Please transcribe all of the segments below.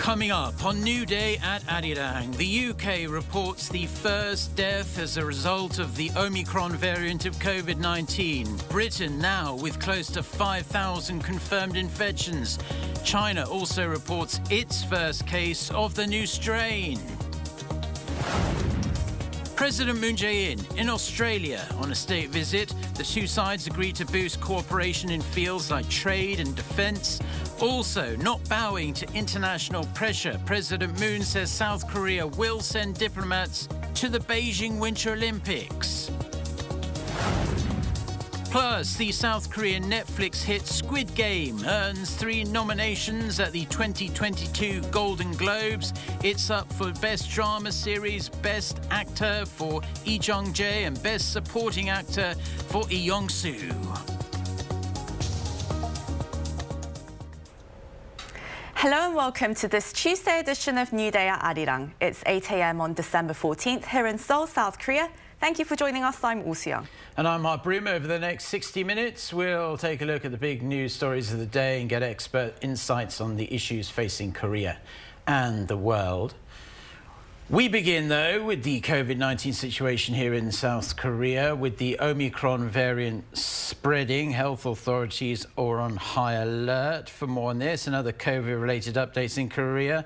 Coming up on New Day at Arirang, the UK reports the first death as a result of the Omicron variant of COVID-19. Britain now with close to 5,000 confirmed infections. China also reports its first case of the new strain. President Moon Jae-in in Australia on a state visit. The two sides agreed to boost cooperation in fields like trade and defence. Also, not bowing to international pressure, President Moon says South Korea will send diplomats to the Beijing Winter Olympics. Plus, the South Korean Netflix hit Squid Game earns 3 nominations at the 2022 Golden Globes. It's up for Best Drama Series, Best Actor for Lee Jung-jae and Best Supporting Actor for Lee Young-soo. Hello and welcome to this Tuesday edition of New Day at Arirang. It's 8 a.m. on December 14th here in Seoul, South Korea. Thank you for joining us. I'm Woo-Soo-young. And I'm Mark Brim. Over the next 60 minutes, we'll take a look at the big news stories of the day and get expert insights on the issues facing Korea and the world. We begin, though, with the COVID-19 situation here in South Korea. With the Omicron variant spreading, health authorities are on high alert. For more on this and other COVID-related updates in Korea,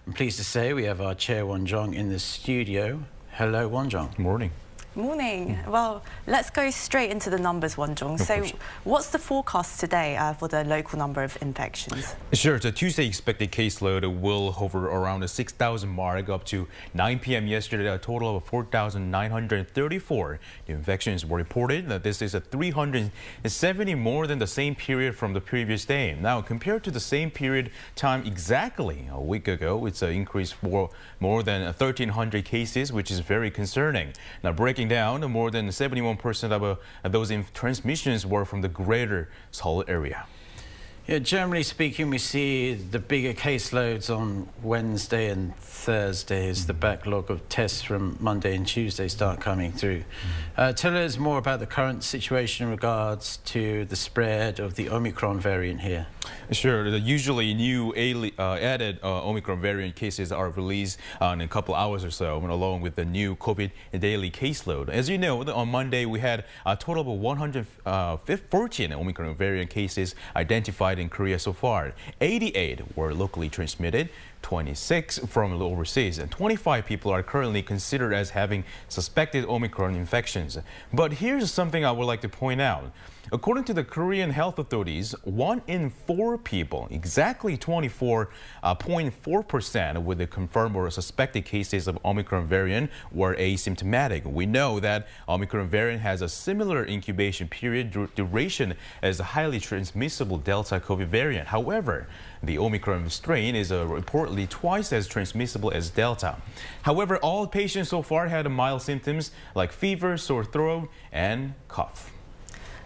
I'm pleased to say we have our Chair Won-jong in the studio. Hello, Won-jong. Good morning. Morning. Well, let's go straight into the numbers, Won-jong. So what's the forecast today for the local number of infections? Sure. The Tuesday expected caseload will hover around the 6,000 mark. Up to 9 p.m. yesterday, a total of 4,934 new infections were reported. This is 370 more than the same period from the previous day. Now, compared to the same period time exactly a week ago, it's an increase for more than 1,300 cases, which is very concerning. Now, breaking down, more than 71% of those transmissions were from the greater Seoul area. Yeah, generally speaking, we see the bigger caseloads on Wednesday and Thursday as the backlog of tests from Monday and Tuesday start coming through. Tell us more about the current situation in regards to the spread of the Omicron variant here. Sure. Usually new added Omicron variant cases are released in a couple hours or so, along with the new COVID daily caseload. As you know, on Monday we had a total of 114 Omicron variant cases identified in Korea so far. 88 were locally transmitted, 26 from overseas, and 25 people are currently considered as having suspected Omicron infections. But here's something I would like to point out. According to the Korean health authorities, 1 in 4 people, exactly 24.4% with the confirmed or suspected cases of Omicron variant were asymptomatic. We know that Omicron variant has a similar incubation period duration as the highly transmissible Delta COVID variant. However, the Omicron strain is reportedly twice as transmissible as Delta. However, all patients so far had mild symptoms like fever, sore throat, and cough.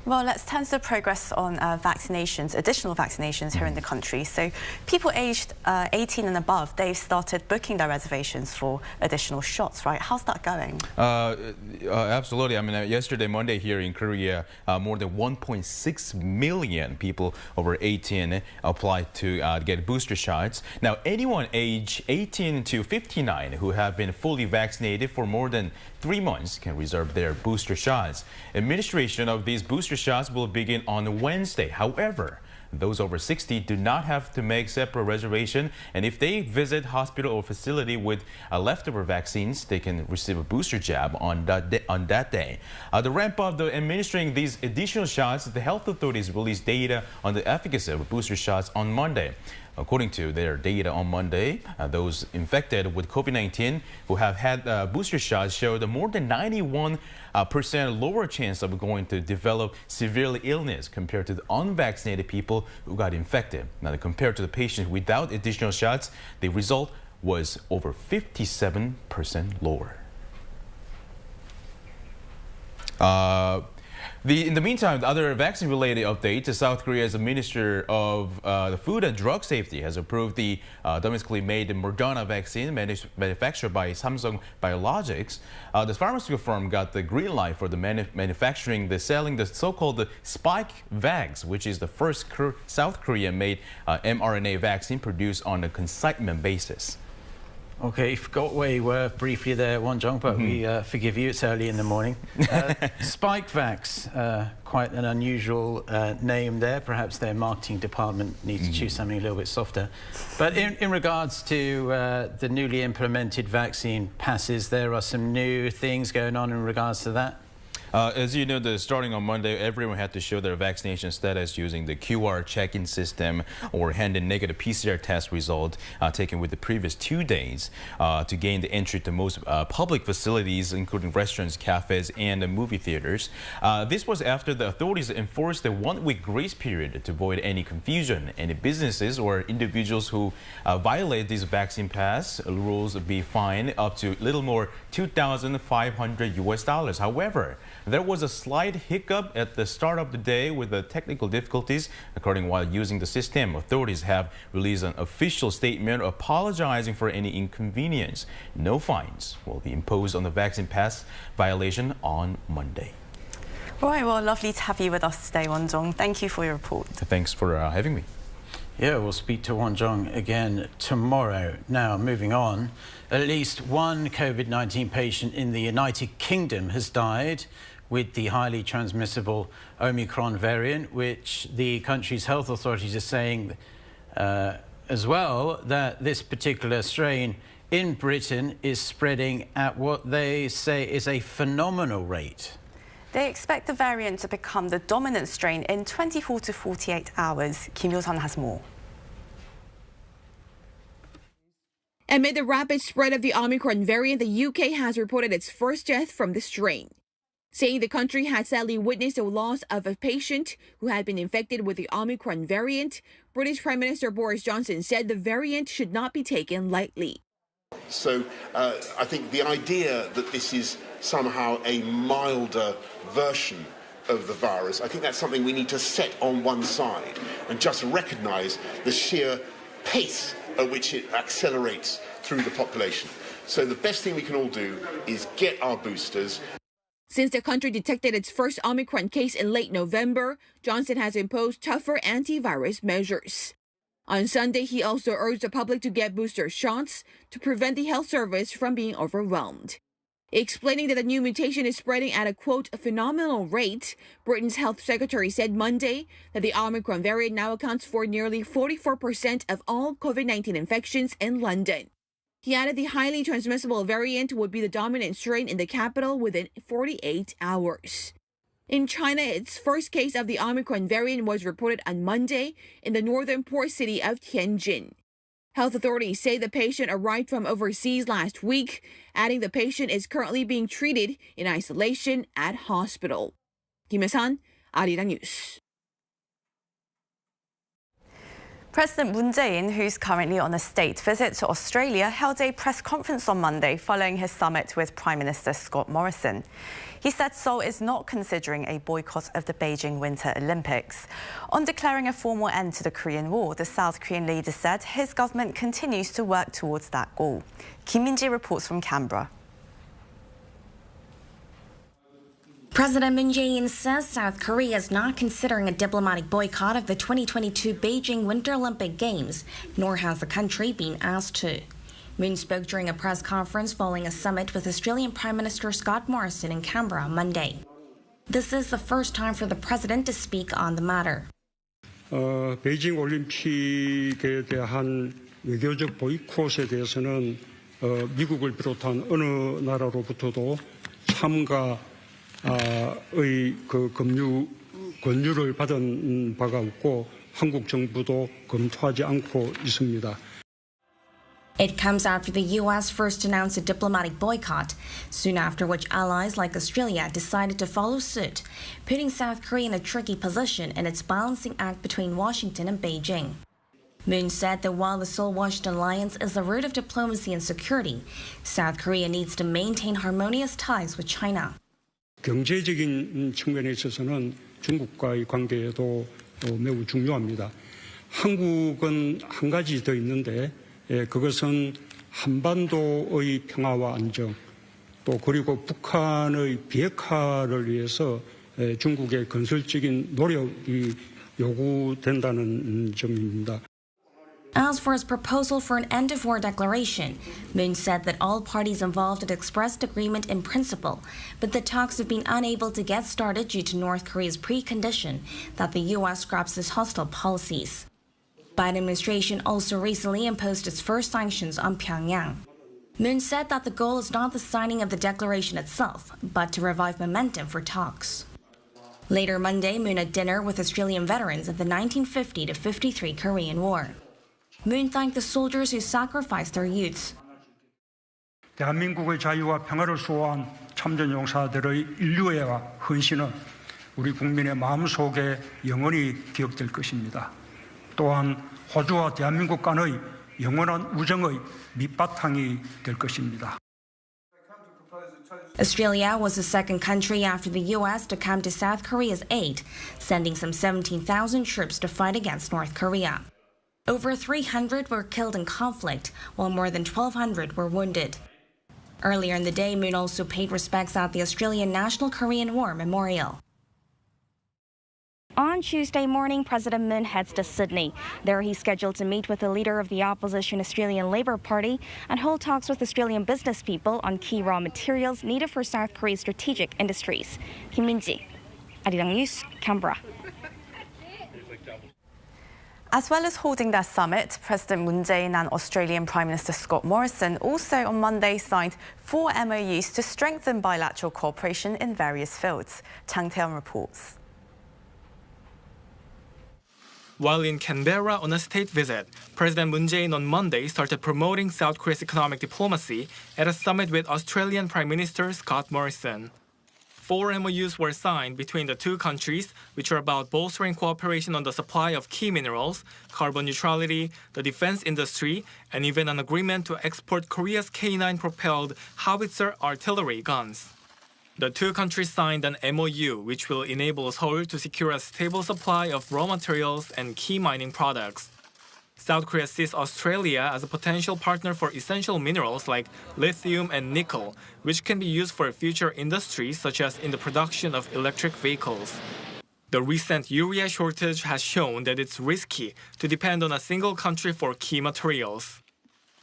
Well, let's turn to the progress on vaccinations, additional vaccinations here in the country. So people aged 18 and above, they've started booking their reservations for additional shots, right? How's that going? Absolutely. I mean, yesterday, Monday here in Korea, more than 1.6 million people over 18 applied to get booster shots. Now, anyone age 18 to 59 who have been fully vaccinated for more than 3 months can reserve their booster shots. Administration of these booster shots will begin on Wednesday. However, those over 60 do not have to make separate reservation, and if they visit hospital or facility with leftover vaccines, they can receive a booster jab on that day. The ramp up of administering these additional shots, the health authorities released data on the efficacy of booster shots on Monday. According to their data on Monday, those infected with COVID-19 who have had booster shots showed a more than 91% lower chance of going to develop severe illness compared to the unvaccinated people who got infected. Now, compared to the patients without additional shots, the result was over 57% lower. In the meantime, the other vaccine-related update, South Korea's Minister of the Food and Drug Safety has approved the domestically made Moderna vaccine manufactured by Samsung Biologics. The pharmaceutical firm got the green light for the selling the so-called Spike Vax, which is the first South Korean-made mRNA vaccine produced on a consignment basis. Okay, forgot where you were briefly there, Won Jong, but we forgive you, it's early in the morning. Spike Vax, quite an unusual name there. Perhaps their marketing department needs to choose something a little bit softer. But in regards to the newly implemented vaccine passes, there are some new things going on in regards to that. As you know, starting on Monday, everyone had to show their vaccination status using the QR check-in system or hand in negative PCR test result taken with the previous 2 days to gain the entry to most public facilities, including restaurants, cafes, and movie theaters. This was after the authorities enforced a one-week grace period to avoid any confusion. Any businesses or individuals who violate these vaccine pass rules will be fined up to a little more $2,500 US. However, there was a slight hiccup at the start of the day with the technical difficulties. According while using the system, authorities have released an official statement apologizing for any inconvenience. No fines will be imposed on the vaccine pass violation on Monday. All right, well, lovely to have you with us today, Won Jong. Thank you for your report. Thanks for having me. Yeah, we'll speak to Won Jong again tomorrow. Now, moving on, at least one COVID-19 patient in the United Kingdom has died with the highly transmissible Omicron variant, which the country's health authorities are saying as well that this particular strain in Britain is spreading at what they say is a phenomenal rate. They expect the variant to become the dominant strain in 24 to 48 hours. Kim Yo-sun has more. Amid the rapid spread of the Omicron variant, the UK has reported its first death from the strain, saying the country had sadly witnessed the loss of a patient who had been infected with the Omicron variant. British Prime Minister Boris Johnson said the variant should not be taken lightly. So I think the idea that this is somehow a milder version of the virus, I think that's something we need to set on one side and just recognise the sheer pace at which it accelerates through the population. So the best thing we can all do is get our boosters. Since the country detected its first Omicron case in late November, Johnson has imposed tougher antivirus measures. On Sunday, he also urged the public to get booster shots to prevent the health service from being overwhelmed. Explaining that the new mutation is spreading at a, quote, phenomenal rate, Britain's health secretary said Monday that the Omicron variant now accounts for nearly 44% of all COVID-19 infections in London. He added the highly transmissible variant would be the dominant strain in the capital within 48 hours. In China, its first case of the Omicron variant was reported on Monday in the northern port city of Tianjin. Health authorities say the patient arrived from overseas last week, adding the patient is currently being treated in isolation at hospital. Kim Yo-sun, Arirang News. President Moon Jae-in, who's currently on a state visit to Australia, held a press conference on Monday following his summit with Prime Minister Scott Morrison. He said Seoul is not considering a boycott of the Beijing Winter Olympics. On declaring a formal end to the Korean War, the South Korean leader said his government continues to work towards that goal. Kim Min-ji reports from Canberra. President Moon Jae-in says South Korea is not considering a diplomatic boycott of the 2022 Beijing Winter Olympic Games, nor has the country been asked to. Moon spoke during a press conference following a summit with Australian Prime Minister Scott Morrison in Canberra on Monday. This is the first time for the president to speak on the matter. 베이징 올림픽에 대한 외교적 보이콧에 대해서는 미국을 비롯한 어느 나라로부터도 참가의 권유를 받은 바가 없고 한국 정부도 검토하지 않고 있습니다. It comes after the U.S. first announced a diplomatic boycott, soon after which allies like Australia decided to follow suit, putting South Korea in a tricky position in its balancing act between Washington and Beijing. Moon said that while the Seoul-Washington alliance is the root of diplomacy and security, South Korea needs to maintain harmonious ties with China. 경제적인 측면에 있어서는 중국과의 관계에도 매우 중요합니다. 한국은 한 가지 더 있는데 그것은 한반도의 평화와 안정 또 그리고 북한의 비핵화를 위해서 중국의 건설적인 노력이 요구된다는 점입니다. As for his proposal for an end-of-war declaration, Moon said that all parties involved had expressed agreement in principle, but the talks have been unable to get started due to North Korea's precondition that the U.S. scraps its hostile policies. Biden administration also recently imposed its first sanctions on Pyongyang. Moon said that the goal is not the signing of the declaration itself, but to revive momentum for talks. Later Monday, Moon had dinner with Australian veterans of the 1950 to 53 Korean War. Moon thanked the soldiers who sacrificed their youths. 대한민국의 자유와 평화를 수호한 참전 용사들의 인류애와 헌신은 우리 국민의 마음속에 영원히 기억될 것입니다. 또한 호주와 대한민국 간의 영원한 우정의 밑바탕이 될 것입니다. Australia was the second country after the U.S. to come to South Korea's aid, sending some 17,000 troops to fight against North Korea. Over 300 were killed in conflict, while more than 1,200 were wounded. Earlier in the day, Moon also paid respects at the Australian National Korean War Memorial. On Tuesday morning, President Moon heads to Sydney. There he's scheduled to meet with the leader of the opposition Australian Labor Party and hold talks with Australian business people on key raw materials needed for South Korea's strategic industries. Kim Min-ji, Arirang News, Canberra. As well as holding their summit, President Moon Jae-in and Australian Prime Minister Scott Morrison also on Monday signed 4 MOUs to strengthen bilateral cooperation in various fields. Chang Tae-yeon reports. While in Canberra on a state visit, President Moon Jae-in on Monday started promoting South Korea's economic diplomacy at a summit with Australian Prime Minister Scott Morrison. 4 MOUs were signed between the two countries, which are about bolstering cooperation on the supply of key minerals, carbon neutrality, the defense industry, and even an agreement to export Korea's K9-propelled howitzer artillery guns. The two countries signed an MOU, which will enable Seoul to secure a stable supply of raw materials and key mining products. South Korea sees Australia as a potential partner for essential minerals like lithium and nickel, which can be used for future industries such as in the production of electric vehicles. The recent urea shortage has shown that it's risky to depend on a single country for key materials.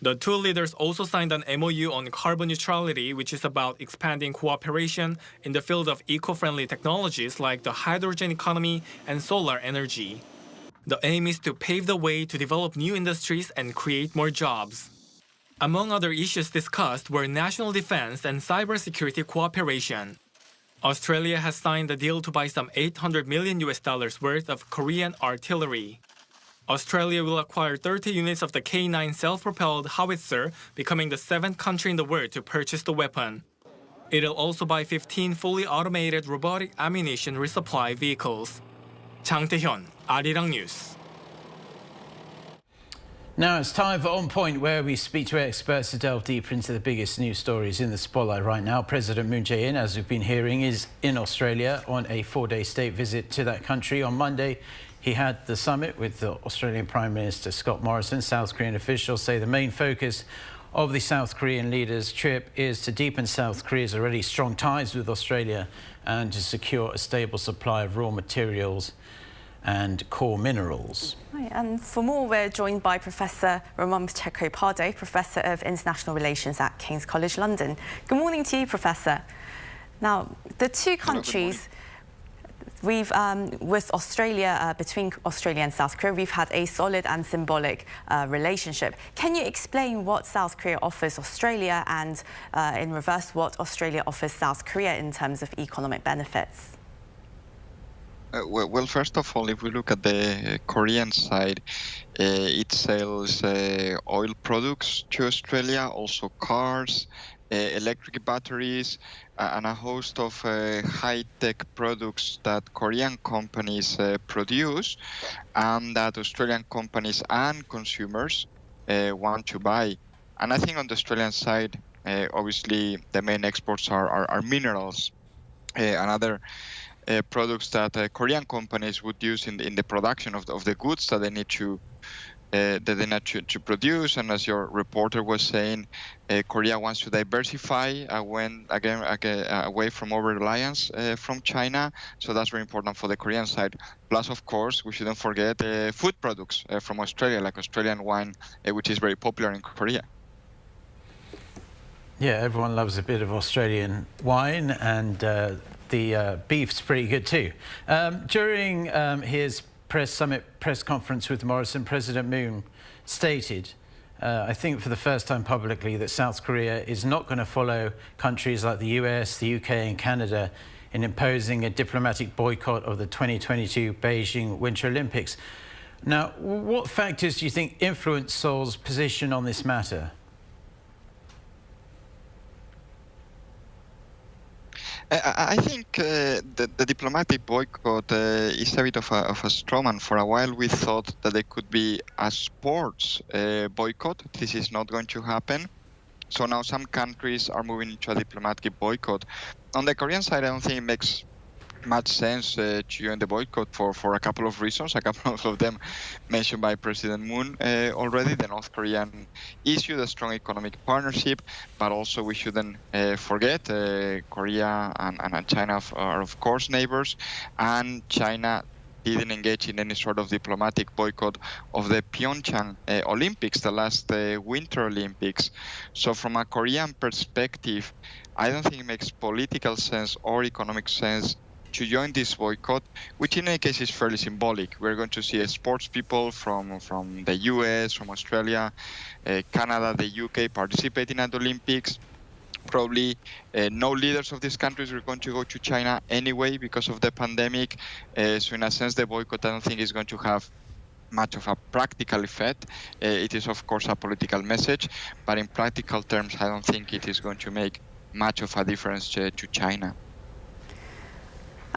The two leaders also signed an MOU on carbon neutrality, which is about expanding cooperation in the field of eco-friendly technologies like the hydrogen economy and solar energy. The aim is to pave the way to develop new industries and create more jobs. Among other issues discussed were national defense and cybersecurity cooperation. Australia has signed a deal to buy some $800 million worth of Korean artillery. Australia will acquire 30 units of the K9 self-propelled howitzer, becoming the 7th country in the world to purchase the weapon. It'll also buy 15 fully automated robotic ammunition resupply vehicles. Chang Tae-yeon, Arirang News. Now it's time for On Point, where we speak to experts to delve deeper into the biggest news stories in the spotlight right now. President Moon Jae-in, as we've been hearing, is in Australia on a 4-day state visit to that country. On Monday, he had the summit with the Australian Prime Minister Scott Morrison. South Korean officials say the main focus of the South Korean leader's trip is to deepen South Korea's already strong ties with Australia and to secure a stable supply of raw materials and core minerals. Right, and for more, we're joined by Professor Ramon Pacheco-Pardo, Professor of International Relations at King's College London. Good morning to you, Professor. Now, the two countries, we've, with Australia, between Australia and South Korea, we've had a solid and symbolic relationship. Can you explain what South Korea offers Australia and, in reverse, what Australia offers South Korea in terms of economic benefits? Well, first of all, if we look at the Korean side, it sells oil products to Australia, also cars, electric batteries, and a host of high-tech products that Korean companies produce and that Australian companies and consumers want to buy. And I think on the Australian side, obviously, the main exports are minerals. and other products that Korean companies would use in the production of the goods that they need to produce. And as your reporter was saying, Korea wants to diversify away from over-reliance from China. So that's very important for the Korean side. Plus, of course, we shouldn't forget food products from Australia, like Australian wine, which is very popular in Korea. Yeah, everyone loves a bit of Australian wine, and the beef's pretty good too. During his press conference with Morrison, President Moon stated, I think for the first time publicly, that South Korea is not going to follow countries like the US, the UK and Canada in imposing a diplomatic boycott of the 2022 Beijing Winter Olympics. Now, what factors do you think influence Seoul's position on this matter? I think the diplomatic boycott is a bit of a straw man. For a while, we thought that there could be a sports boycott. This is not going to happen. So now some countries are moving into a diplomatic boycott. On the Korean side, I don't think it makes much sense to join the boycott for a couple of reasons, a couple of them mentioned by President Moon already. The North Korean issued a strong economic partnership, but also we shouldn't forget Korea and China are of course neighbors, and China didn't engage in any sort of diplomatic boycott of the Pyeongchang Olympics, the last Winter Olympics. So from a Korean perspective, I don't think it makes political sense or economic sense to join this boycott, which in any case is fairly symbolic. We're going to see sports people from the US, from Australia, Canada, the UK participating at the Olympics. Probably no leaders of these countries are going to go to China anyway because of the pandemic. So in a sense, the boycott, I don't think is going to have much of a practical effect. It is, of course, a political message, but in practical terms, I don't think it is going to make much of a difference to China.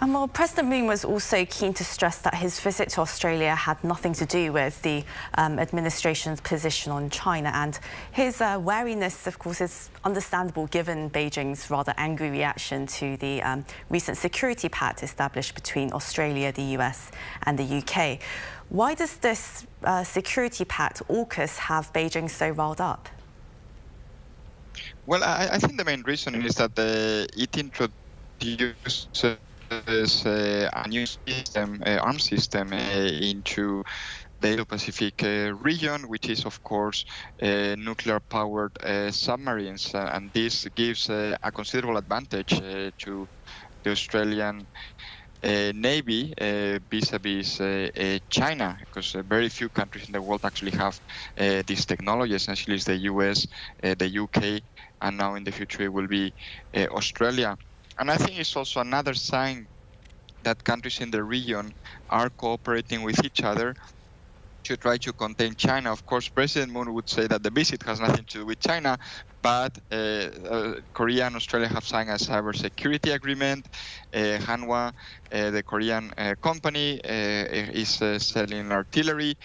Well, President Moon was also keen to stress that his visit to Australia had nothing to do with the administration's position on China, and his wariness, of course, is understandable given Beijing's rather angry reaction to the recent security pact established between Australia, the US and the UK. Why does this security pact, AUKUS, have Beijing so riled up? Well, I think the main reason is that it introduced a new system, arms system into the Indo-Pacific region, which is, of course, nuclear-powered submarines. And this gives a considerable advantage to the Australian Navy vis-a-vis China, because very few countries in the world actually have this technology. Essentially, it's the US, the UK, and now in the future it will be Australia. And I think it's also another sign that countries in the region are cooperating with each other to try to contain China. Of course, President Moon would say that the visit has nothing to do with China, but Korea and Australia have signed a cybersecurity agreement. Hanwha, the Korean company, is selling artillery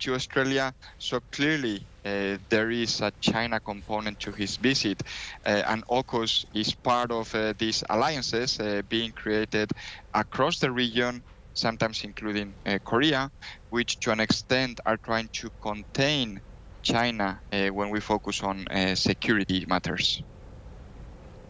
to Australia. So clearly, there is a China component to his visit, and AUKUS is part of these alliances being created across the region, sometimes including Korea, which to an extent are trying to contain China when we focus on security matters.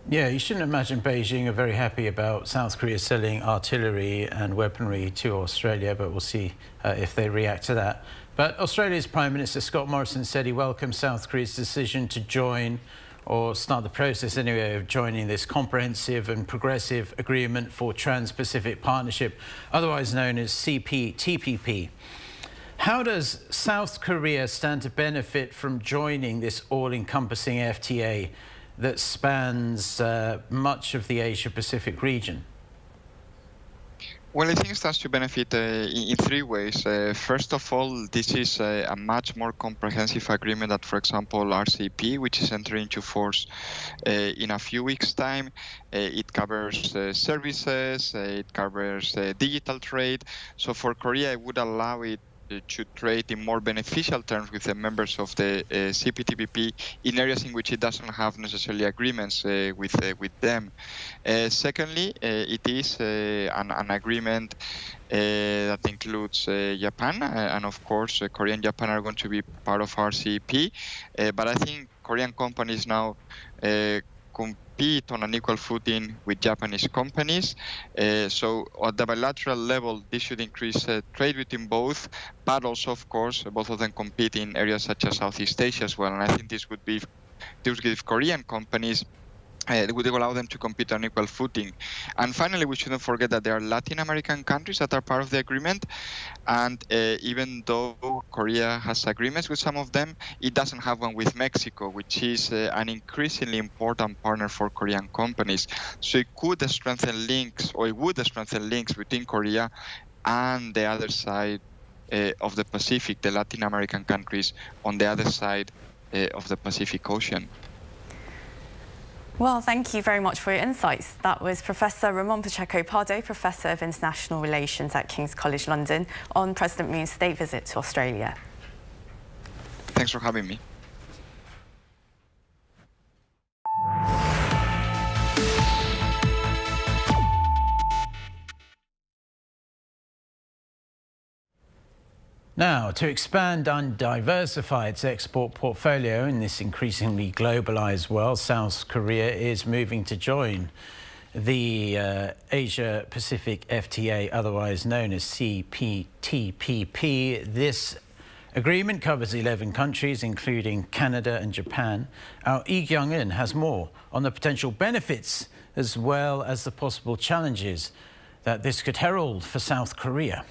Yeah, you shouldn't imagine Beijing are very happy about South Korea selling artillery and weaponry to Australia, but we'll see if they react to that. But Australia's Prime Minister Scott Morrison said he welcomes South Korea's decision to join, or start the process anyway, of joining this comprehensive and progressive agreement for Trans-Pacific Partnership, otherwise known as CPTPP. How does South Korea stand to benefit from joining this all-encompassing FTA that spans much of the Asia-Pacific region? Well, I think it stands to benefit in three ways. First of all, this is a much more comprehensive agreement than, for example, RCEP, which is entering into force in a few weeks' time. It covers services, it covers digital trade. So for Korea, it would allow it to trade in more beneficial terms with the members of the CPTPP in areas in which it doesn't have necessarily agreements with them. Secondly, it is an agreement that includes Japan, and of course Korea and Japan are going to be part of RCEP. But I think Korean companies now compete on an equal footing with Japanese companies. So at the bilateral level, this should increase trade between both, but also, of course, both of them compete in areas such as Southeast Asia as well. And I think this would give Korean companies it would allow them to compete on equal footing. And finally, we shouldn't forget that there are Latin American countries that are part of the agreement. And even though Korea has agreements with some of them, it doesn't have one with Mexico, which is an increasingly important partner for Korean companies. So it could strengthen links, or it would strengthen links between Korea and the other side of the Pacific, the Latin American countries on the other side of the Pacific Ocean. Well, thank you very much for your insights. That was Professor Ramon Pacheco Pardo, Professor of International Relations at King's College London, on President Moon's state visit to Australia. Thanks for having me. Now, to expand and diversify its export portfolio in this increasingly globalized world, South Korea is moving to join the Asia-Pacific FTA, otherwise known as CPTPP. This agreement covers 11 countries, including Canada and Japan. Our Lee Kyung-eun has more on the potential benefits as well as the possible challenges that this could herald for South Korea.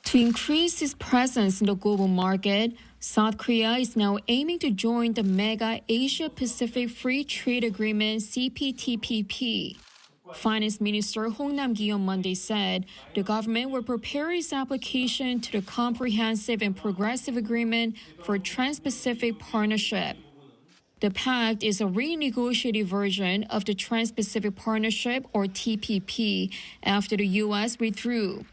To increase its presence in the global market, South Korea is now aiming to join the mega Asia-Pacific Free Trade Agreement CPTPP. Finance Minister Hong Nam-gi on Monday said the government will prepare its application to the Comprehensive and Progressive Agreement for Trans-Pacific Partnership. The pact is a renegotiated version of the Trans-Pacific Partnership, or TPP, after the U.S. withdrew.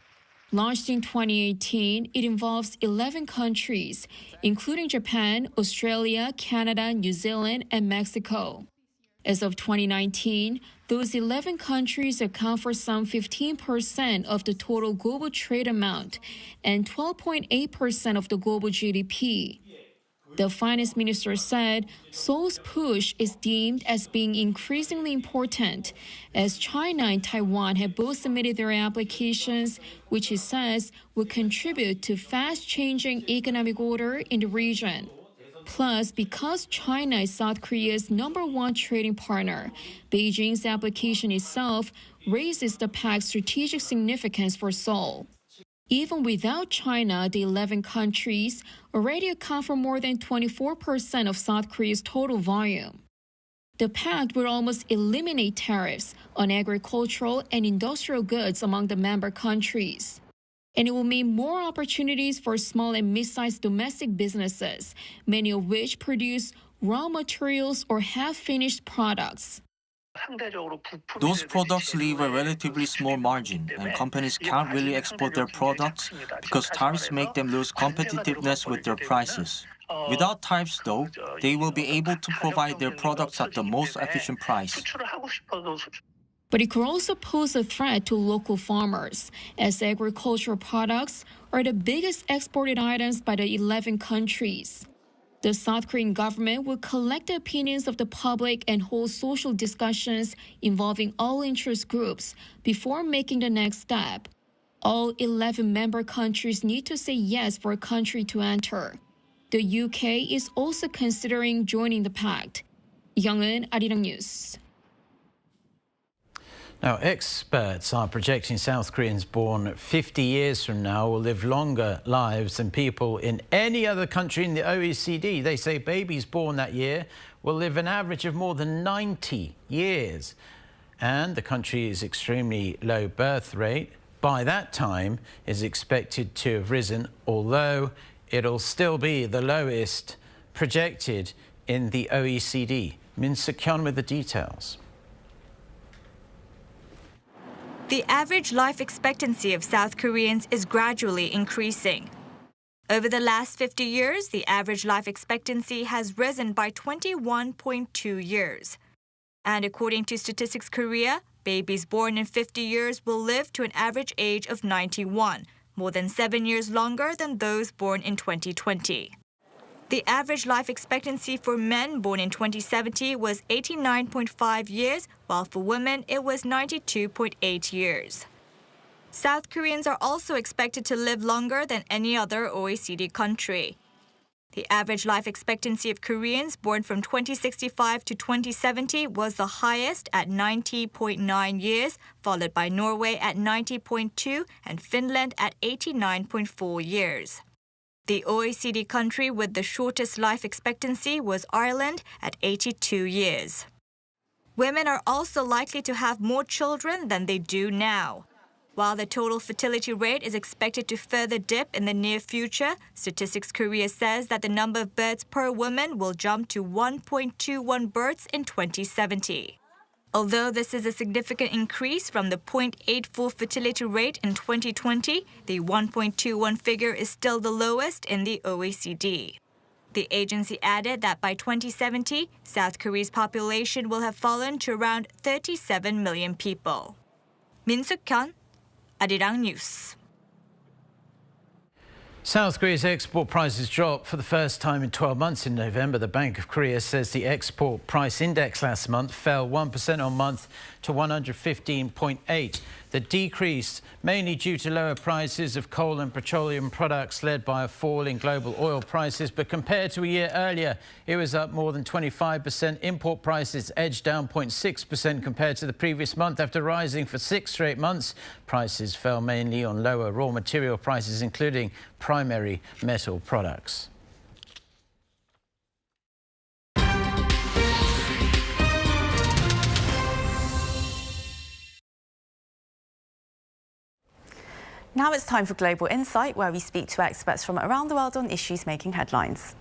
Launched in 2018, it involves 11 countries, including Japan, Australia, Canada, New Zealand, and Mexico. As of 2019, those 11 countries account for some 15% of the total global trade amount and 12.8% of the global GDP. The finance minister said Seoul's push is deemed as being increasingly important as China and Taiwan have both submitted their applications, which he says will contribute to fast-changing economic order in the region. Plus, because China is South Korea's #1 trading partner, Beijing's application itself raises the pact's strategic significance for Seoul. Even without China, the 11 countries already account for more than 24% of South Korea's total volume. The pact will almost eliminate tariffs on agricultural and industrial goods among the member countries. And it will mean more opportunities for small and mid-sized domestic businesses, many of which produce raw materials or half-finished products. Those products leave a relatively small margin, and companies can't really export their products because tariffs make them lose competitiveness with their prices. Without tariffs, though, they will be able to provide their products at the most efficient price. But it could also pose a threat to local farmers, as agricultural products are the biggest exported items by the 11 countries. The South Korean government will collect the opinions of the public and hold social discussions involving all interest groups before making the next step. All 11 member countries need to say yes for a country to enter. The UK is also considering joining the pact. Young-eun, Arirang News. Now, experts are projecting South Koreans born 50 years from now will live longer lives than people in any other country in the OECD. They say babies born that year will live an average of more than 90 years. And the country's extremely low birth rate by that time is expected to have risen, although it'll still be the lowest projected in the OECD. Min Suk-hyun with the details. The average life expectancy of South Koreans is gradually increasing. Over the last 50 years, the average life expectancy has risen by 21.2 years. And according to Statistics Korea, babies born in 50 years will live to an average age of 91, more than 7 years longer than those born in 2020. The average life expectancy for men born in 2070 was 89.5 years, while for women it was 92.8 years. South Koreans are also expected to live longer than any other OECD country. The average life expectancy of Koreans born from 2065 to 2070 was the highest at 90.9 years, followed by Norway at 90.2 and Finland at 89.4 years. The OECD country with the shortest life expectancy was Ireland at 82 years. Women are also likely to have more children than they do now. While the total fertility rate is expected to further dip in the near future, Statistics Korea says that the number of births per woman will jump to 1.21 births in 2070. Although this is a significant increase from the 0.84 fertility rate in 2020, the 1.21 figure is still the lowest in the OECD. The agency added that by 2070, South Korea's population will have fallen to around 37 million people. Min Suk-hyun, Arirang News. South Korea's export prices dropped for the first time in 12 months in November. The Bank of Korea says the export price index last month fell 1% on month to 115.8. The decrease mainly due to lower prices of coal and petroleum products led by a fall in global oil prices. But compared to a year earlier, it was up more than 25%. Import prices edged down 0.6% compared to the previous month after rising for 6 straight months. Prices fell mainly on lower raw material prices, including primary metal products. Now it's time for Global Insight, where we speak to experts from around the world on issues making headlines.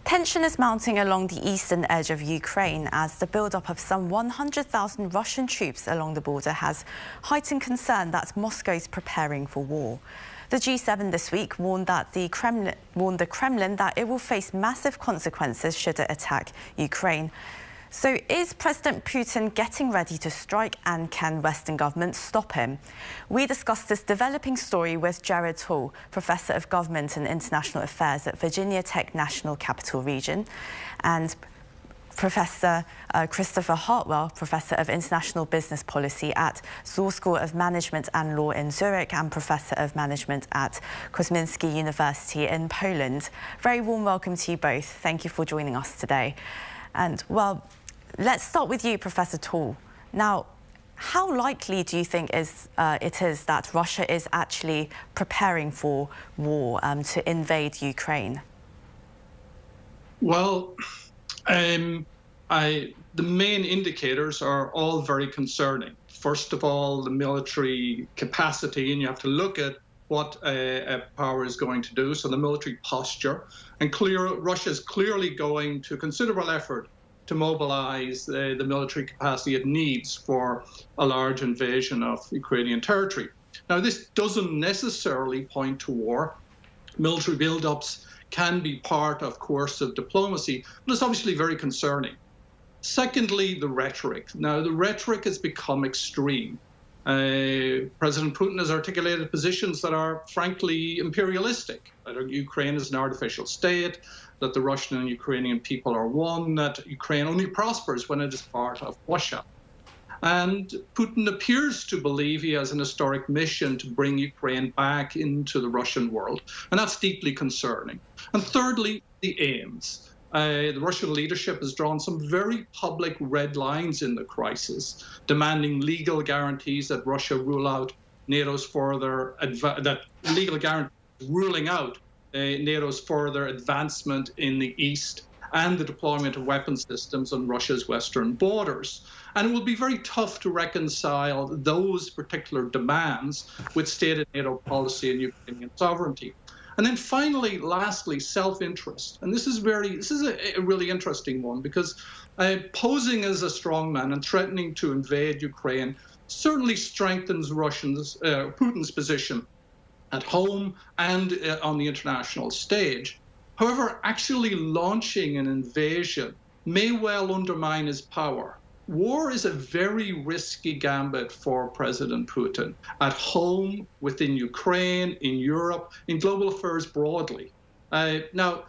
Tension is mounting along the eastern edge of Ukraine as the build-up of some 100,000 Russian troops along the border has heightened concern that Moscow is preparing for war. The G7 this week warned the Kremlin that it will face massive consequences should it attack Ukraine. So is President Putin getting ready to strike, and can Western governments stop him? We discussed this developing story with Jared Hall, Professor of Government and International Affairs at Virginia Tech National Capital Region, and Professor Christopher Hartwell, Professor of International Business Policy at Saar School of Management and Law in Zurich and Professor of Management at Kosminski University in Poland. Very warm welcome to you both. Thank you for joining us today. And, well, let's start with you, Professor Hall. Now, how likely do you think it is that Russia is actually preparing for war to invade Ukraine? Well, the main indicators are all very concerning. First of all, the military capacity, and you have to look at what a power is going to do, so the military posture. And Russia is clearly going to considerable effort to mobilize the military capacity it needs for a large invasion of Ukrainian territory. Now, this doesn't necessarily point to war. Military buildups can be part of coercive diplomacy, but it's obviously very concerning. Secondly, the rhetoric. Now, the rhetoric has become extreme. President Putin has articulated positions that are frankly imperialistic, that Ukraine is an artificial state, that the Russian and Ukrainian people are one, that Ukraine only prospers when it is part of Russia. And Putin appears to believe he has an historic mission to bring Ukraine back into the Russian world, and that's deeply concerning. And thirdly, the aims. The Russian leadership has drawn some very public red lines in the crisis, demanding legal guarantees that Russia rule out NATO's further ruling out NATO's further advancement in the east and the deployment of weapon systems on Russia's western borders. And it will be very tough to reconcile those particular demands with stated NATO policy and Ukrainian sovereignty. And then finally, lastly, self-interest. And this is a really interesting one, because posing as a strongman and threatening to invade Ukraine certainly strengthens Putin's position at home and on the international stage. However, actually launching an invasion may well undermine his power. War is a very risky gambit for President Putin at home, within Ukraine, in Europe, in global affairs broadly. Now,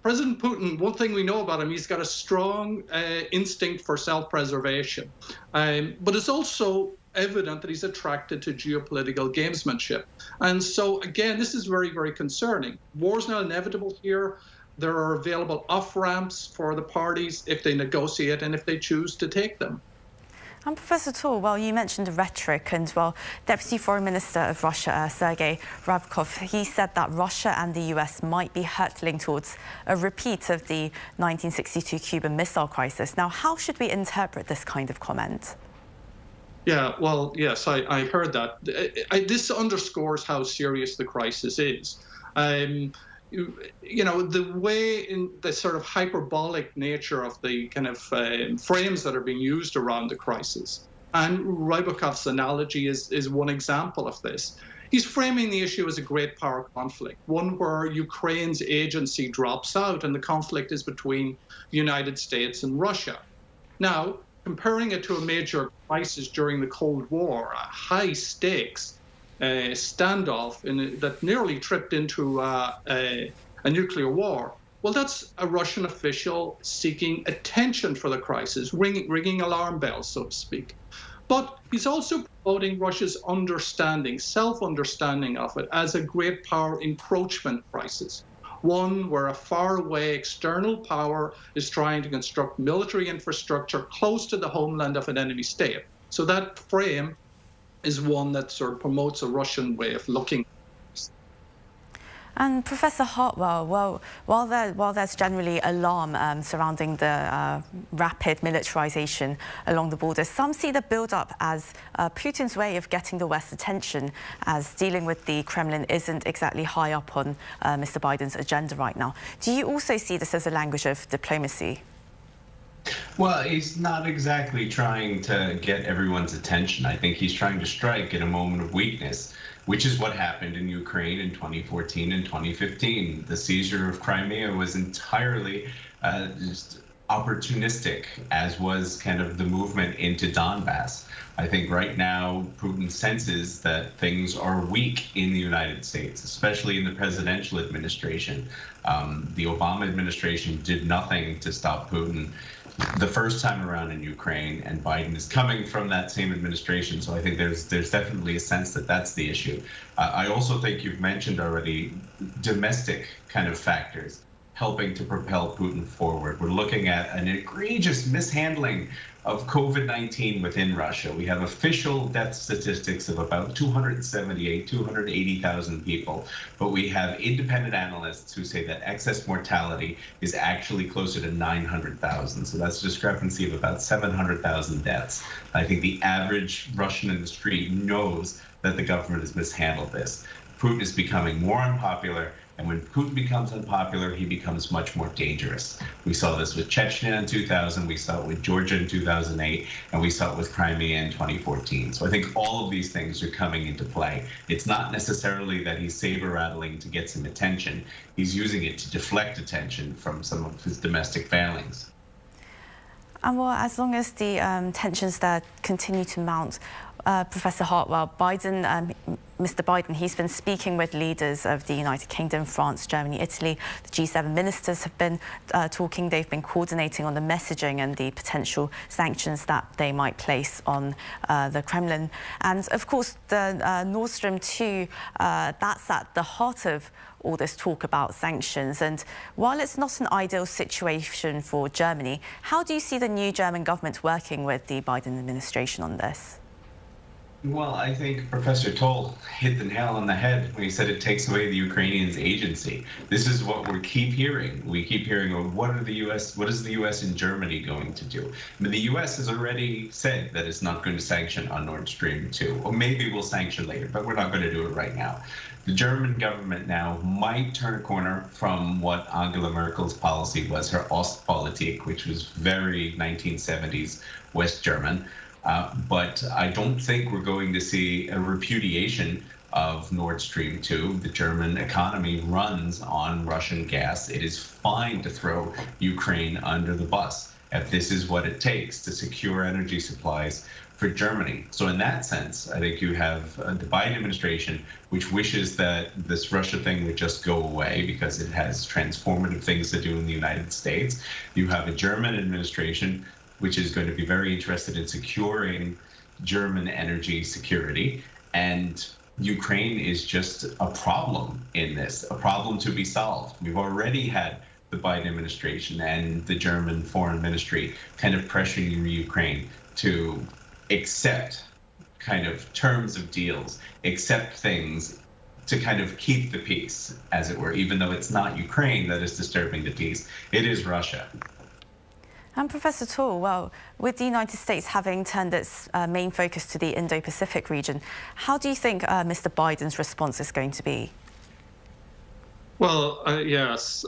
President Putin, one thing we know about him, he's got a strong instinct for self-preservation. But it's also evident that he's attracted to geopolitical gamesmanship. And so, again, this is very, very concerning. War's not inevitable here. There are available off-ramps for the parties if they negotiate and if they choose to take them. And Professor Tall, well, you mentioned the rhetoric, and well, Deputy Foreign Minister of Russia, Sergei Ryabkov, he said that Russia and the US might be hurtling towards a repeat of the 1962 Cuban Missile Crisis. Now, how should we interpret this kind of comment? Yeah, well, yes, I heard that. This underscores how serious the crisis is. You know, the way in the sort of hyperbolic nature of the kind of frames that are being used around the crisis. And Ryabkov's analogy is one example of this. He's framing the issue as a great power conflict, one where Ukraine's agency drops out and the conflict is between the United States and Russia. Now, comparing it to a major crisis during the Cold War, a high stakes standoff that nearly tripped into a nuclear war. Well, that's a Russian official seeking attention for the crisis, ringing alarm bells, so to speak. But he's also promoting Russia's understanding, self-understanding of it as a great power encroachment crisis, one where a faraway external power is trying to construct military infrastructure close to the homeland of an enemy state. So that frame is one that sort of promotes a Russian way of looking. And Professor Hartwell, well, while there's generally alarm surrounding the rapid militarization along the border, some see the build-up as Putin's way of getting the West's attention, as dealing with the Kremlin isn't exactly high up on Mr. Biden's agenda right now. Do you also see this as a language of diplomacy? Well, he's not exactly trying to get everyone's attention. I think he's trying to strike at a moment of weakness, which is what happened in Ukraine in 2014 and 2015. The seizure of Crimea was entirely just opportunistic, as was kind of the movement into Donbass. I think right now Putin senses that things are weak in the United States, especially in the presidential administration. The Obama administration did nothing to stop Putin the first time around in Ukraine, and Biden is coming from that same administration. So I think there's definitely a sense that that's the issue. I also think you've mentioned already domestic kind of factors helping to propel Putin forward. We're looking at an egregious mishandling of COVID-19 within Russia. We have official death statistics of about 280,000 people, but we have independent analysts who say that excess mortality is actually closer to 900,000. So that's a discrepancy of about 700,000 deaths. I think the average Russian in the street knows that the government has mishandled this. Putin is becoming more unpopular. And when Putin becomes unpopular, he becomes much more dangerous. We saw this with Chechnya in 2000, we saw it with Georgia in 2008, and we saw it with Crimea in 2014. So I think all of these things are coming into play. It's not necessarily that he's saber-rattling to get some attention. He's using it to deflect attention from some of his domestic failings. And well, as long as the tensions there continue to mount, Professor Hartwell, Mr. Biden, he's been speaking with leaders of the United Kingdom, France, Germany, Italy. The G7 ministers have been talking. They've been coordinating on the messaging and the potential sanctions that they might place on the Kremlin. And of course, the Nord Stream 2, that's at the heart of all this talk about sanctions. And while it's not an ideal situation for Germany, how do you see the new German government working with the Biden administration on this? Well, I think Professor Toll hit the nail on the head when he said it takes away the Ukrainians' agency. This is what we keep hearing. We keep hearing, what is the U.S. and Germany going to do? I mean, the U.S. has already said that it's not going to sanction on Nord Stream 2. Or maybe we'll sanction later, but we're not going to do it right now. The German government now might turn a corner from what Angela Merkel's policy was, her Ostpolitik, which was very 1970s West German. But I don't think we're going to see a repudiation of Nord Stream 2. The German economy runs on Russian gas. It is fine to throw Ukraine under the bus if this is what it takes to secure energy supplies for Germany. So in that sense, I think you have the Biden administration, which wishes that this Russia thing would just go away because it has transformative things to do in the United States. You have a German administration, which is going to be very interested in securing German energy security. And Ukraine is just a problem in this, a problem to be solved. We've already had the Biden administration and the German foreign ministry kind of pressuring Ukraine to accept kind of terms of deals, accept things to kind of keep the peace, as it were, even though it's not Ukraine that is disturbing the peace, it is Russia. And Professor Tall, well, with the United States having turned its main focus to the Indo-Pacific region, how do you think Mr. Biden's response is going to be? Well, yes,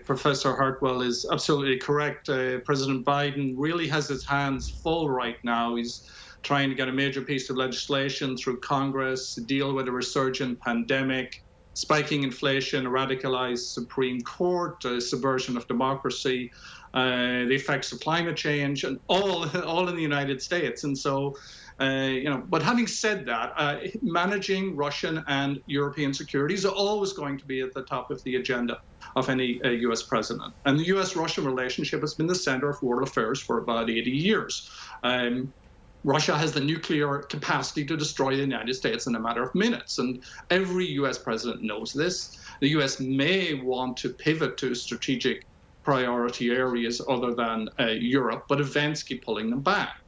Professor Hartwell is absolutely correct. President Biden really has his hands full right now. He's trying to get a major piece of legislation through Congress to deal with a resurgent pandemic, spiking inflation, a radicalized Supreme Court, a subversion of democracy, the effects of climate change, and all in the United States. And so, but having said that, managing Russian and European security is always going to be at the top of the agenda of any U.S. president. And the U.S.-Russian relationship has been the center of world affairs for about 80 years. Russia has the nuclear capacity to destroy the United States in a matter of minutes, and every U.S. president knows this. The U.S. may want to pivot to strategic priority areas other than Europe, but events keep pulling them back.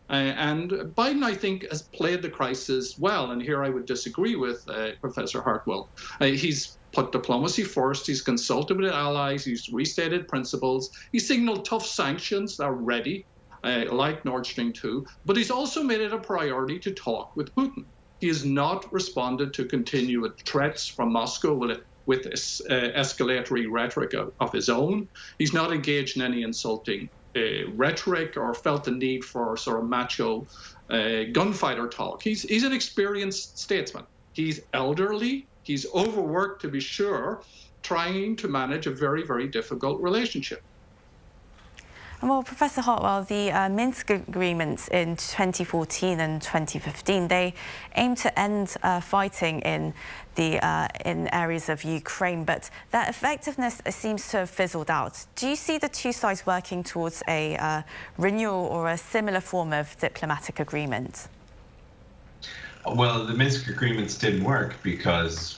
And Biden, I think, has played the crisis well, and here I would disagree with Professor Hartwell. He's put diplomacy first, he's consulted with allies, he's restated principles, he signaled tough sanctions that are ready, like Nord Stream 2, but he's also made it a priority to talk with Putin. He has not responded to continued threats from Moscow with escalatory rhetoric of his own. He's not engaged in any insulting rhetoric or felt the need for sort of macho gunfighter talk. He's an experienced statesman. He's elderly, he's overworked to be sure, trying to manage a very, very difficult relationship. Well, Professor Hartwell, the Minsk agreements in 2014 and 2015, they aim to end fighting in areas of Ukraine, but that effectiveness seems to have fizzled out. Do you see the two sides working towards a renewal or a similar form of diplomatic agreement? Well, the Minsk agreements didn't work because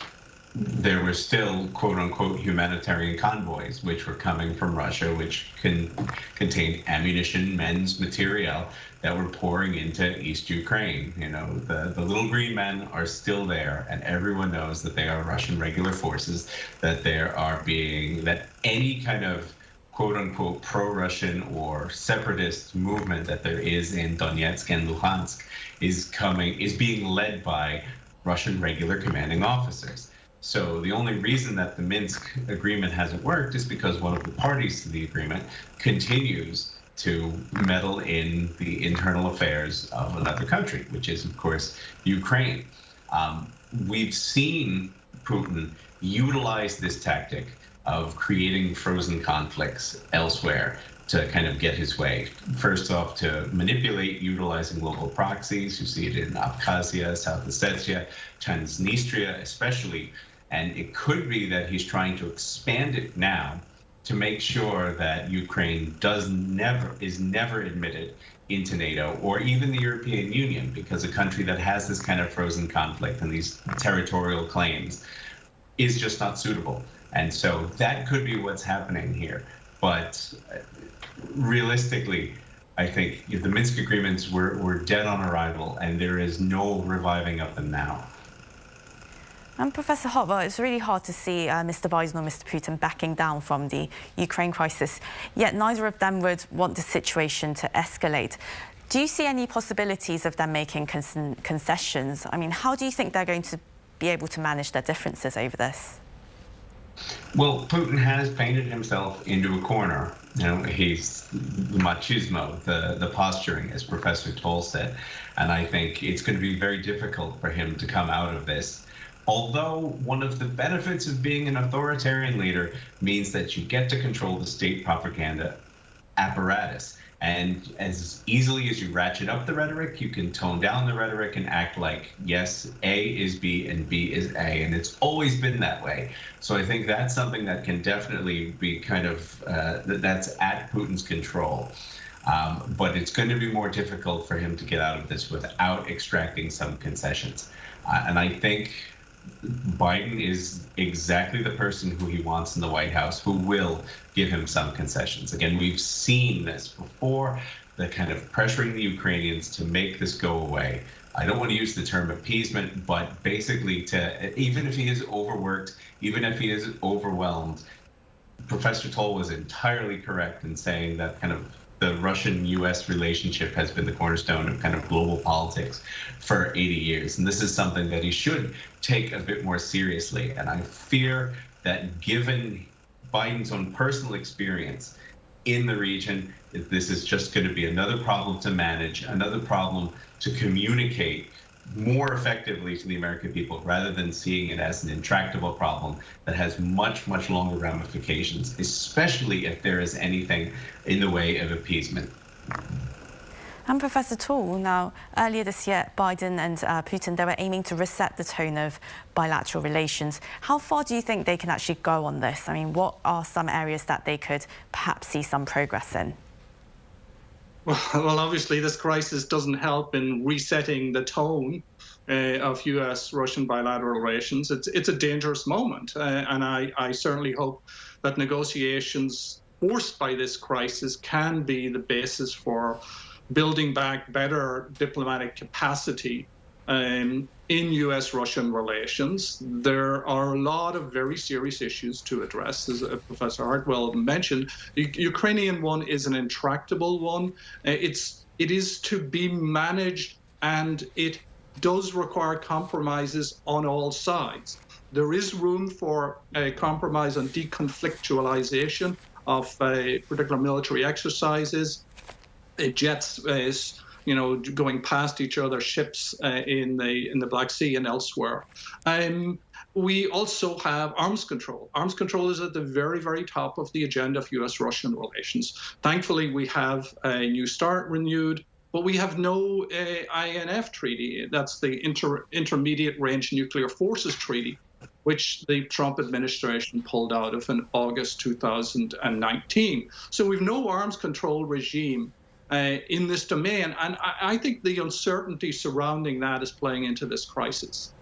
there were still, quote unquote, humanitarian convoys, which were coming from Russia, which contained ammunition, men's material that were pouring into East Ukraine. You know, the little green men are still there, and everyone knows that they are Russian regular forces, that that any kind of quote unquote pro-Russian or separatist movement that there is in Donetsk and Luhansk is being led by Russian regular commanding officers. So the only reason that the Minsk agreement hasn't worked is because one of the parties to the agreement continues to meddle in the internal affairs of another country, which is, of course, Ukraine. We've seen Putin utilize this tactic of creating frozen conflicts elsewhere to kind of get his way. First off, to manipulate utilizing local proxies. You see it in Abkhazia, South Ossetia, Transnistria especially. And it could be that he's trying to expand it now to make sure that Ukraine is never admitted into NATO or even the European Union, because a country that has this kind of frozen conflict and these territorial claims is just not suitable. And so that could be what's happening here. But realistically, I think the Minsk agreements were dead on arrival, and there is no reviving of them now. And Professor Hartwell, it's really hard to see Mr. Biden or Mr. Putin backing down from the Ukraine crisis, yet neither of them would want the situation to escalate. Do you see any possibilities of them making concessions? I mean, how do you think they're going to be able to manage their differences over this? Well, Putin has painted himself into a corner. You know, he's the machismo, the posturing, as Professor Toll said. And I think it's going to be very difficult for him to come out of this. Although one of the benefits of being an authoritarian leader means that you get to control the state propaganda apparatus. And as easily as you ratchet up the rhetoric, you can tone down the rhetoric and act like, yes, A is B and B is A. And it's always been that way. So I think that's something that can definitely be kind of, that's at Putin's control. But it's going to be more difficult for him to get out of this without extracting some concessions. And I think Biden is exactly the person who he wants in the White House, who will give him some concessions. Again, we've seen this before, the kind of pressuring the Ukrainians to make this go away. I don't want to use the term appeasement, but basically to, even if he is overworked, even if he is overwhelmed, Professor Toll was entirely correct in saying that kind of the Russian-U.S. relationship has been the cornerstone of kind of global politics for 80 years. And this is something that he should take a bit more seriously. And I fear that given Biden's own personal experience in the region, this is just going to be another problem to manage, another problem to communicate more effectively to the American people, rather than seeing it as an intractable problem that has much, much longer ramifications, especially if there is anything in the way of appeasement. And Professor Toole, now, earlier this year, Biden and Putin, they were aiming to reset the tone of bilateral relations. How far do you think they can actually go on this? I mean, what are some areas that they could perhaps see some progress in? Well, obviously, this crisis doesn't help in resetting the tone of U.S.-Russian bilateral relations. It's a dangerous moment, and I certainly hope that negotiations forced by this crisis can be the basis for building back better diplomatic capacity in U.S.-Russian relations. There are a lot of very serious issues to address, as Professor Hartwell mentioned. The Ukrainian one is an intractable one. It is to be managed, and it does require compromises on all sides. There is room for a compromise on deconflictualization of particular military exercises, jets, going past each other's ships in the Black Sea and elsewhere. We also have arms control. Arms control is at the very, very top of the agenda of U.S.-Russian relations. Thankfully, we have a New START renewed, but we have no INF treaty. That's the Intermediate Range Nuclear Forces Treaty, which the Trump administration pulled out of in August 2019. So we've no arms control regime in this domain. And I think the uncertainty surrounding that is playing into this crisis.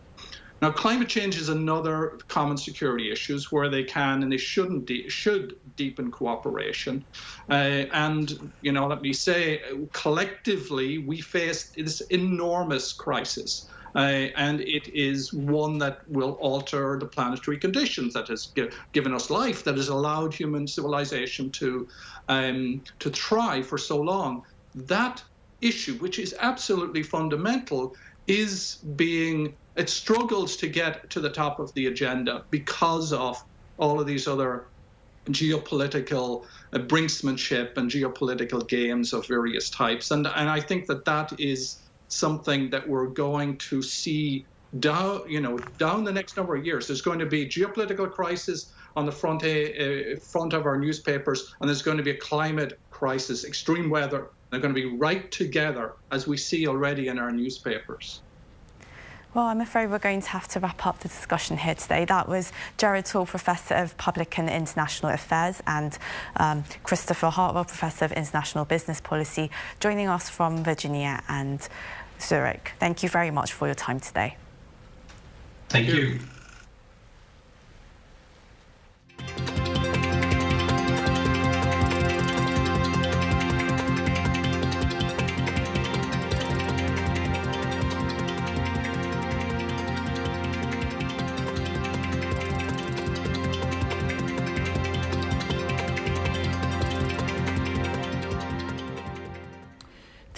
Now, climate change is another common security issues where they can and they should deepen cooperation. And, let me say, collectively, we face this enormous crisis. And it is one that will alter the planetary conditions that has given us life, that has allowed human civilization to thrive for so long. That issue, which is absolutely fundamental, it struggles to get to the top of the agenda because of all of these other geopolitical brinksmanship and geopolitical games of various types. And I think that is something that we're going to see down the next number of years. There's going to be geopolitical crisis on the front of our newspapers, and there's going to be a climate crisis, extreme weather. They're going to be right together, as we see already in our newspapers. Well, I'm afraid we're going to have to wrap up the discussion here today. That was Gerard Toole, Professor of Public and International Affairs, and Christopher Hartwell, Professor of International Business Policy, joining us from Virginia and Zurich. Thank you very much for your time today. Thank you.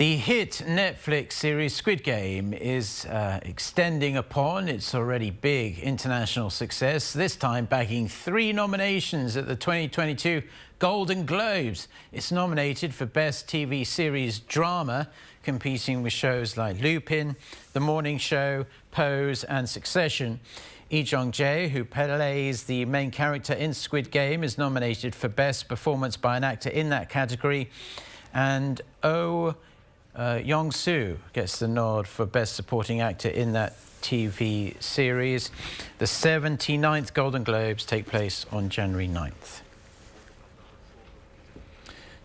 The hit Netflix series Squid Game is extending upon its already big international success, this time bagging 3 nominations at the 2022 Golden Globes. It's nominated for Best TV Series Drama, competing with shows like Lupin, The Morning Show, Pose and Succession. Lee Jong-jae, who plays the main character in Squid Game, is nominated for Best Performance by an Actor in that category. And Yong-soo gets the nod for Best Supporting Actor in that TV series. The 79th Golden Globes take place on January 9th.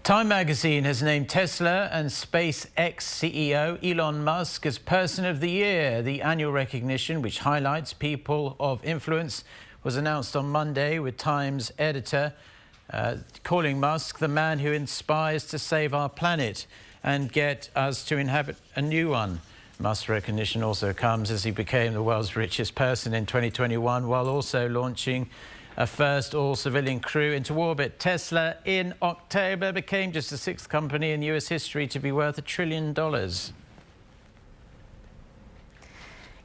Time magazine has named Tesla and SpaceX CEO Elon Musk as Person of the Year. The annual recognition, which highlights people of influence, was announced on Monday, with Time's editor calling Musk the man who inspires to save our planet and get us to inhabit a new one. Musk's recognition also comes as he became the world's richest person in 2021, while also launching a first all-civilian crew into orbit. Tesla in October became just the 6th company in US history to be worth $1 trillion.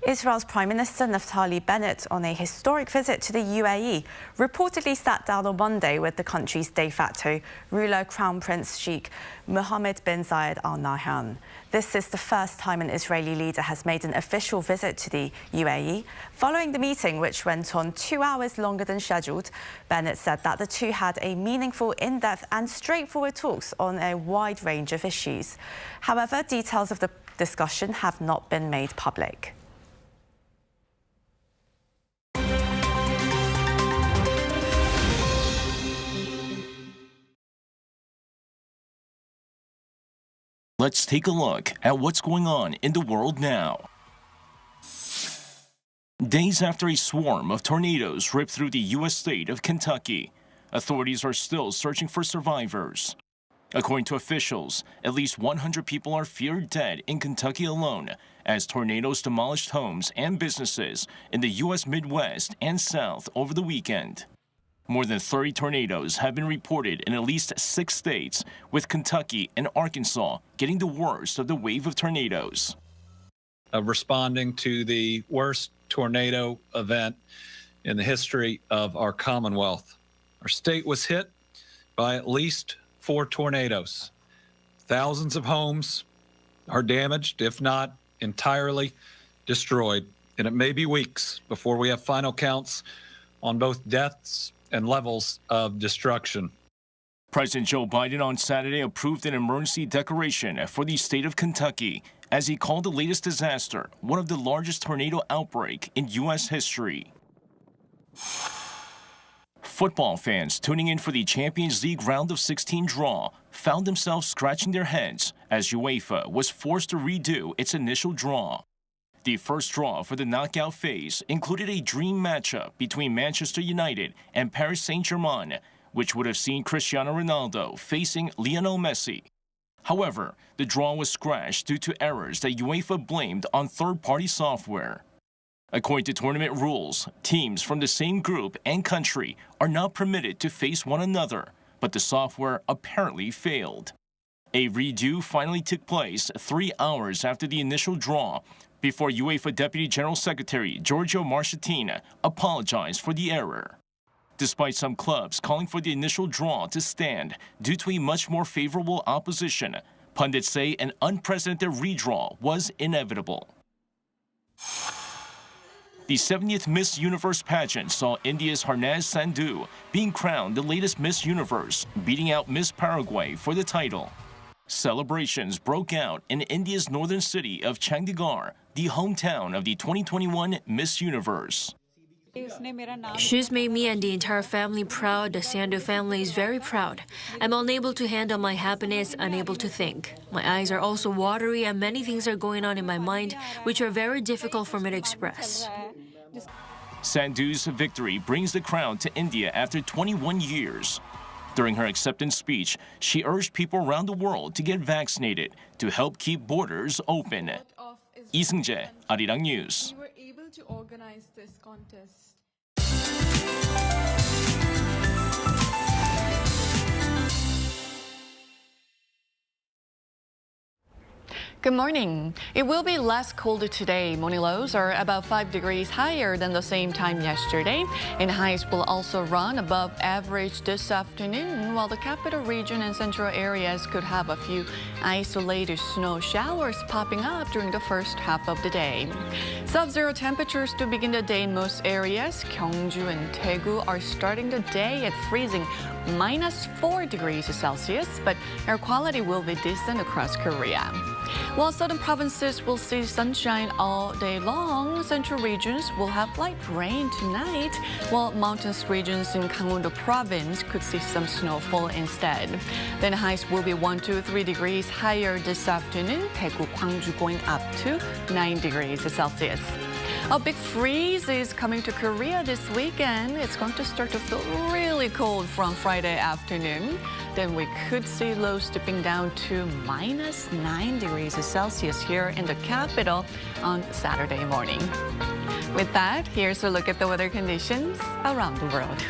Israel's Prime Minister Naftali Bennett, on a historic visit to the UAE, reportedly sat down on Monday with the country's de facto ruler, Crown Prince Sheikh Mohammed bin Zayed Al Nahyan. This is the first time an Israeli leader has made an official visit to the UAE. Following the meeting, which went on 2 hours longer than scheduled, Bennett said that the two had a meaningful, in-depth and straightforward talks on a wide range of issues. However, details of the discussion have not been made public. Let's take a look at what's going on in the world now. Days after a swarm of tornadoes ripped through the U.S. state of Kentucky, authorities are still searching for survivors. According to officials, at least 100 people are feared dead in Kentucky alone as tornadoes demolished homes and businesses in the U.S. Midwest and South over the weekend. More than 30 tornadoes have been reported in at least 6 states, with Kentucky and Arkansas getting the worst of the wave of tornadoes. Responding to the worst tornado event in the history of our Commonwealth. Our state was hit by at least 4 tornadoes. Thousands of homes are damaged, if not entirely destroyed, and it may be weeks before we have final counts on both deaths and levels of destruction. President Joe Biden on Saturday approved an emergency declaration for the state of Kentucky as he called the latest disaster one of the largest tornado outbreak in U.S. history. Football fans tuning in for the Champions League round of 16 draw found themselves scratching their heads as UEFA was forced to redo its initial draw. The first draw for the knockout phase included a dream matchup between Manchester United and Paris Saint-Germain, which would have seen Cristiano Ronaldo facing Lionel Messi. However, the draw was scratched due to errors that UEFA blamed on third-party software. According to tournament rules, teams from the same group and country are not permitted to face one another, but the software apparently failed. A redo finally took place 3 hours after the initial draw, before UEFA Deputy General Secretary Giorgio Marchetti apologized for the error. Despite some clubs calling for the initial draw to stand due to a much more favorable opposition, pundits say an unprecedented redraw was inevitable. The 70th Miss Universe pageant saw India's Harnaz Sandhu being crowned the latest Miss Universe, beating out Miss Paraguay for the title. Celebrations broke out in India's northern city of Chandigarh, the hometown of the 2021 Miss Universe. She's made me and the entire family proud. The Sandhu family is very proud. I'm unable to handle my happiness, unable to think. My eyes are also watery and many things are going on in my mind which are very difficult for me to express. Sandhu's victory brings the crown to India after 21 years. During her acceptance speech, she urged people around the world to get vaccinated to help keep borders open. Lee Seung-jae, Arirang News. We were able to organize this contest. Good morning. It will be less colder today. Morning lows are about 5 degrees higher than the same time yesterday, and highs will also run above average this afternoon, while the capital region and central areas could have a few isolated snow showers popping up during the first half of the day. Sub-zero temperatures to begin the day in most areas. Gyeongju and Daegu are starting the day at freezing -4 degrees Celsius, but air quality will be decent across Korea. While southern provinces will see sunshine all day long, central regions will have light rain tonight, while mountainous regions in Gangwon-do province could see some snowfall instead. Then highs will be 1 to 3 degrees higher this afternoon. Daegu, Gwangju going up to 9 degrees Celsius. A big freeze is coming to Korea this weekend. It's going to start to feel really cold from Friday afternoon. Then we could see lows dipping down to -9 degrees Celsius here in the capital on Saturday morning. With that, here's a look at the weather conditions around the world.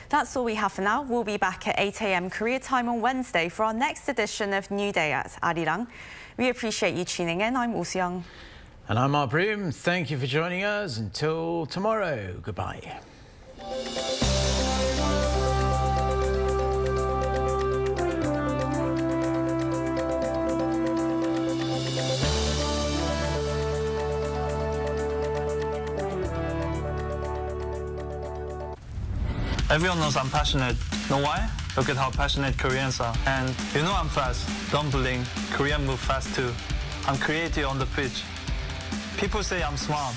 That's all we have for now. We'll be back at 8 a.m. Korea time on Wednesday for our next edition of New Day at Arirang. We appreciate you tuning in. I'm Oh Seung. And I'm Mark Broom. Thank you for joining us. Until tomorrow, goodbye. Everyone knows I'm passionate. Know why? Look at how passionate Koreans are. And you know I'm fast. Don't blink. Koreans move fast too. I'm creative on the pitch. People say I'm smart.